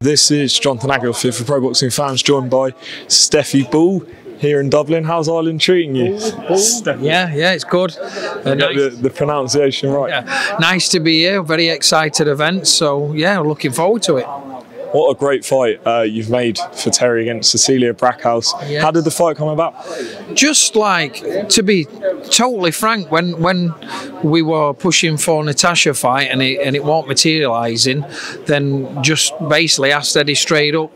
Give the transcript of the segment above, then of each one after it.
This is Jonathan Aguilar for Pro Boxing Fans, joined by Stefy Bull here in Dublin. How's Ireland treating you? Yeah, it's good. Nice. The pronunciation right. Yeah. Nice to be here. Very excited event. So yeah, looking forward to it. What a great fight you've made for Terri against Cecilia Brækhus. Yeah. How did the fight come about? Just like, to be totally frank, when we were pushing for Natasha fight and it weren't materialising, then just basically asked Eddie straight up,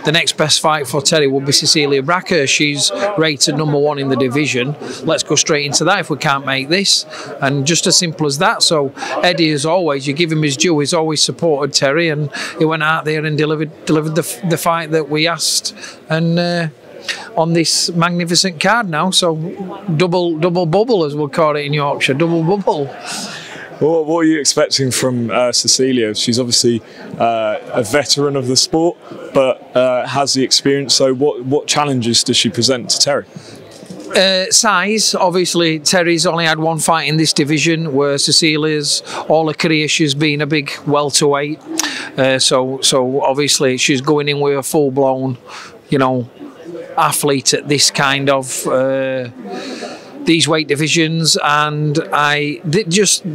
the next best fight for Terri would be Cecilia Brækhus. She's rated #1 in the division. Let's go straight into that if we can't make this. And just as simple as that. So Eddie, as always, you give him his due, he's always supported Terri, and he went out there and delivered the fight that we asked, and on this magnificent card now. So double bubble, as we'll call it in Yorkshire, double bubble. What are you expecting from Cecilia? She's obviously a veteran of the sport, but has the experience. So what challenges does she present to Terri? Size, obviously. Terri's only had one fight in this division, where Cecilia's all her career she's been a big welterweight. So obviously she's going in with a full-blown, athlete at this kind of these weight divisions. And I did, just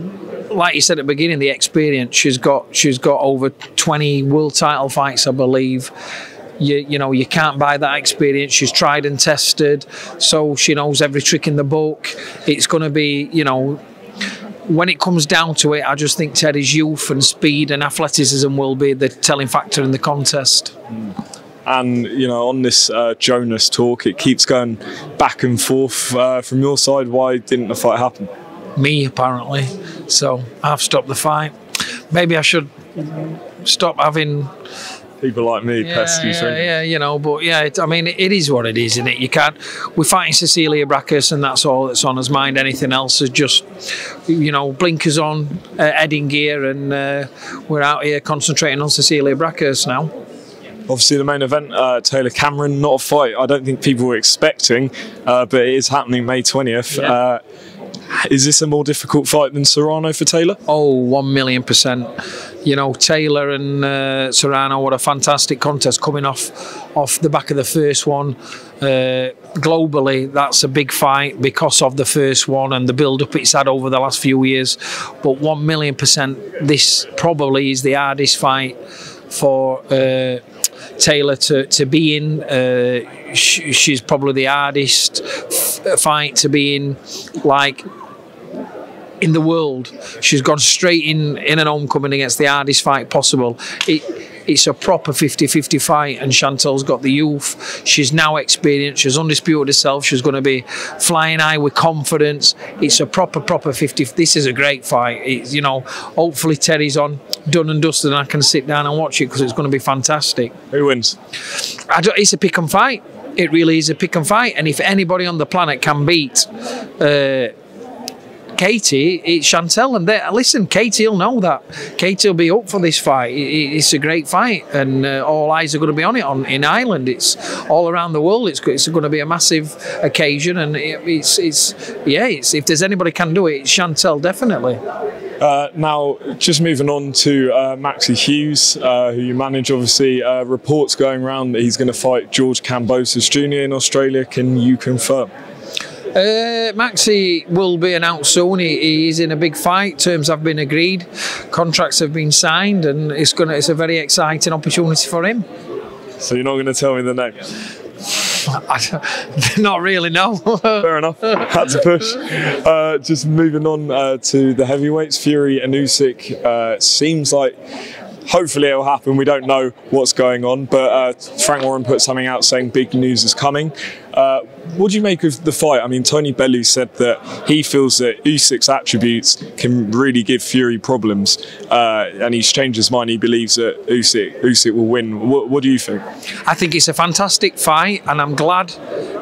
like you said at the beginning, the experience she's got over 20 world title fights, I believe. You can't buy that experience. She's tried and tested, so she knows every trick in the book. It's going to be, when it comes down to it, I just think Terri's youth and speed and athleticism will be the telling factor in the contest. And on this Jonas talk, it keeps going back and forth from your side. Why didn't the fight happen? Me, apparently. So I've stopped the fight. Maybe I should stop having people like me pest you. But yeah, it is what it is, isn't it? You can't. We're fighting Cecilia Brækhus, and that's all that's on his mind. Anything else is just, blinkers on, head in gear, and we're out here concentrating on Cecilia Brækhus now. Obviously, the main event, Chantelle Cameron, not a fight I don't think people were expecting, but it is happening May 20th. Yeah. Is this a more difficult fight than Serrano for Taylor? Oh, 1,000,000%. Taylor and Serrano, what a fantastic contest coming off the back of the first one. Globally, that's a big fight because of the first one and the build-up it's had over the last few years. But 1,000,000%, this probably is the hardest fight for Taylor to be in. She's probably the hardest fight to be in, in the world. She's gone straight in an homecoming against the hardest fight possible. It's a proper 50-50 fight, and Chantelle's got the youth. She's now experienced. She's undisputed herself. She's going to be flying high with confidence. It's a proper 50. This is a great fight. It's, hopefully Terri's on done and dusted, and I can sit down and watch it because it's going to be fantastic. Who wins? It's a pick and fight. It really is a pick and fight. And if anybody on the planet can beat Katie, it's Chantelle. And listen, Katie will know that. Katie will be up for this fight. It's a great fight, and all eyes are going to be on it in Ireland. It's all around the world. It's going to be a massive occasion, and if there's anybody can do it, it's Chantelle, definitely. Now, just moving on to Maxi Hughes, who you manage. Obviously, reports going around that he's going to fight George Kambosos Jr. in Australia. Can you confirm? Maxi will be announced soon. He's in a big fight. Terms have been agreed, contracts have been signed, and it's a very exciting opportunity for him. So you're not going to tell me the name? Not really, no. Fair enough. Had to push. Just moving on to the heavyweights, Fury and Usyk. Seems like hopefully it'll happen. We don't know what's going on, but Frank Warren put something out saying big news is coming. What do you make of the fight? I mean, Tony Bellew said that he feels that Usyk's attributes can really give Fury problems, and he's changed his mind. He believes that Usyk will win. What do you think? I think it's a fantastic fight, and I'm glad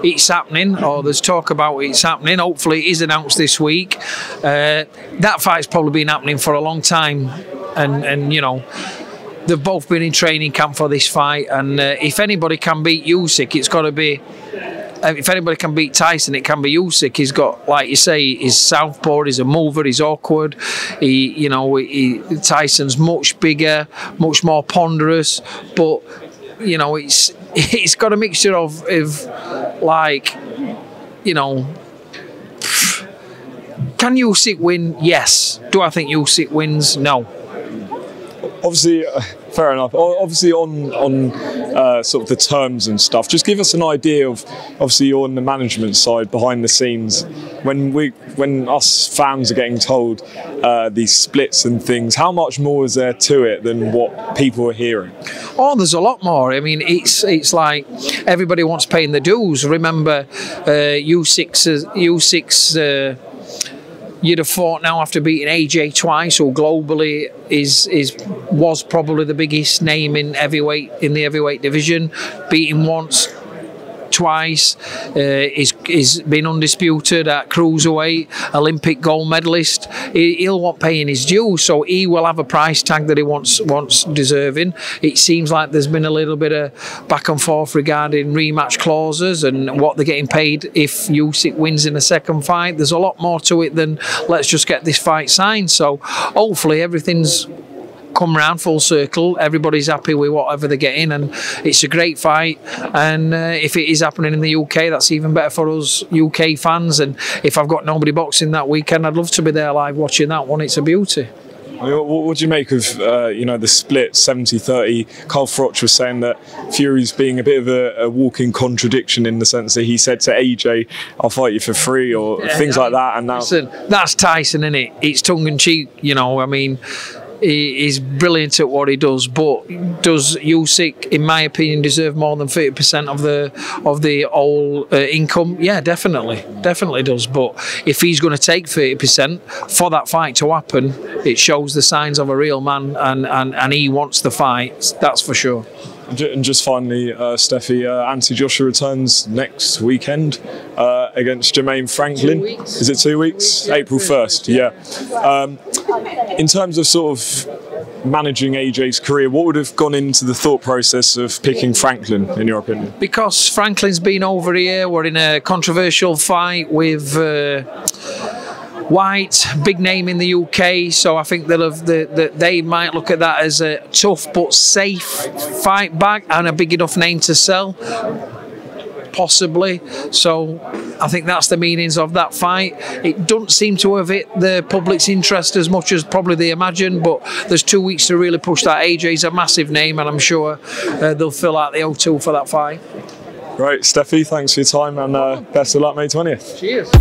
it's happening, or there's talk about it's happening. Hopefully it is announced this week. That fight's probably been happening for a long time, and they've both been in training camp for this fight, and if anybody can beat Usyk, it's got to be if anybody can beat Tyson, it can be Usyk. He's got, like you say, he's southpaw, he's a mover, he's awkward. Tyson's much bigger, much more ponderous, but it's got a mixture of like, can Usyk win? Yes. Do I think Usyk wins? No. Obviously, fair enough. Obviously, on sort of the terms and stuff, just give us an idea of, obviously, you're on the management side, behind the scenes. When us fans are getting told these splits and things, how much more is there to it than what people are hearing? Oh, there's a lot more. I mean, it's like everybody wants paying the dues. Remember, Usyk's you'd have thought now, after beating AJ twice, who globally was probably the biggest name in the heavyweight division, beating once, twice, is been undisputed at cruiserweight, Olympic gold medalist. He'll want paying his dues, so he will have a price tag that he wants deserving. It seems like there's been a little bit of back and forth regarding rematch clauses and what they're getting paid if Usyk wins in a second fight. There's a lot more to it than let's just get this fight signed. So hopefully everything's come round full circle, everybody's happy with whatever they're getting, and it's a great fight. And if it is happening in the UK, that's even better for us UK fans. And if I've got nobody boxing that weekend, I'd love to be there live watching that one. It's a beauty. What do you make of the split 70-30? Carl Froch was saying that Fury's being a bit of a walking contradiction, in the sense that he said to AJ, "I'll fight you for free," or things like that. And now, listen, that's Tyson, isn't it? It's tongue in cheek, I mean. He's brilliant at what he does, but does Usyk, in my opinion, deserve more than 30% of the whole income? Yeah, definitely does. But if he's going to take 30% for that fight to happen, it shows the signs of a real man, and he wants the fight. That's for sure. And just finally, Stefy, Anthony Joshua returns next weekend against Jermaine Franklin. 2 weeks. Is it 2 weeks? Yeah, April 1st, yeah. In terms of sort of managing AJ's career, what would have gone into the thought process of picking Franklin, in your opinion? Because Franklin's been over here, we're in a controversial fight with White, big name in the UK, so I think they might look at that as a tough but safe fight back and a big enough name to sell, possibly. So I think that's the meanings of that fight. It doesn't seem to have hit the public's interest as much as probably they imagine, but there's 2 weeks to really push that. AJ's a massive name, and I'm sure they'll fill out the O2 for that fight. Right, Stefy, thanks for your time, and best of luck May 20th. Cheers.